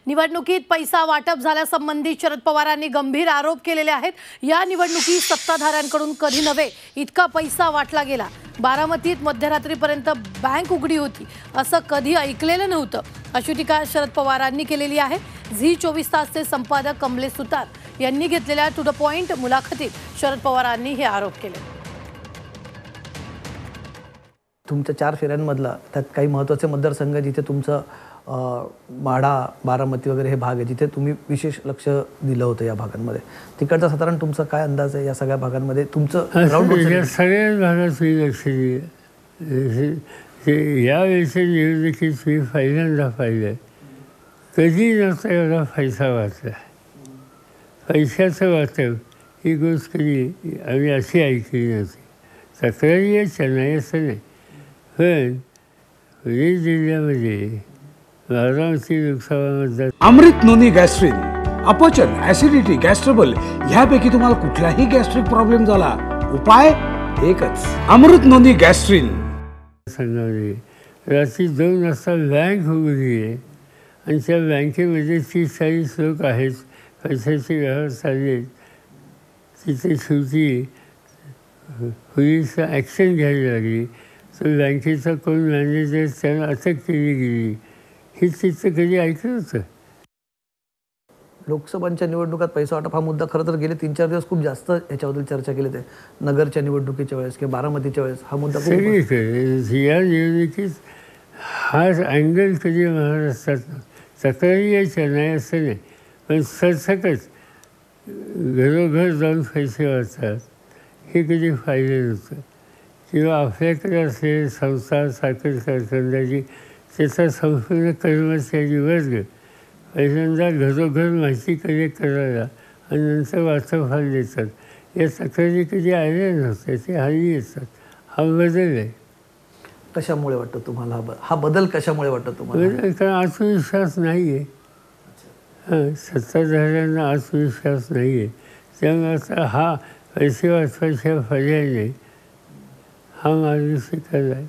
निवडणुकीत पैसा वाटप झाल्यासंबंधी शरद पवारांनी गंभीर आरोप केलेले आहेत। या निवडणुकीत सत्ताधाऱ्यांकडून कधी नव्हे इतका पैसा वाटला गेला। बारामतीत मध्यरात्रीपर्यंत बँक उघडी होती असं कधी ऐकलेलं नव्हतं, अशी टीका शरद पवारांनी केलेली आहे। झी 24 तासचे संपादक कमलेश सुतार यांनी घेतलेल्या टू द पॉइंट मुलाखतीत शरद पवारांनी हे आरोप केले। तुमच्या 4 फेऱ्यांमधला त्यात काही महत्त्वाचे मतदारसंघ जिथे तुमचं माढा, बारामती वगैरे हे भाग आहे जिथे तुम्ही विशेष लक्ष दिलं होतं या भागांमध्ये, तिकडचा साधारण तुमचा काय अंदाज आहे? या सगळ्या भागांमध्ये तुमचं सगळ्याच भागात मी लक्ष दिलं। यावेळेच्या निवडणुकीत मी पहिल्यांदा पाहिलं, कधी नव्हता एवढा पैसा वाचला। पैशाचं वाटप ही गोष्ट कधी आम्ही अशी ऐकली नव्हती। तक्रारी यायच्या नाही असं नाही, पण पुणे जिल्ह्यामध्ये बारामती लोकसभा मतदार अमृत नोनी गॅस्ट्रिन, अपचन, ऍसिडिटी, गॅस्ट्रबल ह्यापैकी तुम्हाला कुठलाही गॅस्ट्रिक प्रॉब्लेम झाला, उपाय एकच, अमृत नोनी गॅस्ट्रिन। संघामध्ये रात्री 2 वाजता बँक उघडली आहे आणि त्या बँकेमध्ये 30-40 लोक आहेत, पैशाची व्यवहार चालले। तिथे शेवटी पोलीस ॲक्शन घ्यायला लागली, तर बँकेचा कोण मॅनेजर त्याला अटक केली गेली। हे तिथं कधी ऐकलं होतं? लोकसभांच्या निवडणुकात पैसा वाटप हा मुद्दा खरं तर गेले 3-4 दिवस खूप जास्त याच्याबद्दल चर्चा केली आहे। नगरच्या निवडणुकीच्या वेळेस किंवा बारामतीच्या वेळेस हा मुद्दा सगळीकडे या निवडणुकीत हा अँगल कधी महाराष्ट्रात तक्रारी यायच्या नाही असं नाही, पण सरसकट घरोघर जाऊन पैसे वाटतात हे कधी पाहिलं नव्हतं। किंवा आपल्याकडे असलेले संस्था, साखर कारखानदारी, त्याचा संपूर्ण कर्मचारी वर्ग पहिल्यांदा घरोघर माहिती कलेक्ट करायला आणि नंतर वाटोफाल देतात। या तक्रारी कधी आल्या नव्हत्या, ते हल्ली येतात। हा बदल आहे। कशामुळे वाटतं तुम्हाला हा बदल कशामुळे वाटतं तुम्हाला? कारण आत्मविश्वास नाही आहे, सत्ताधाऱ्यांना आत्मविश्वास नाही आहे। त्यामुळे आता हा पैसे वाचवायच्या पर्यायाने हा मार्ग स्वीकारला आहे।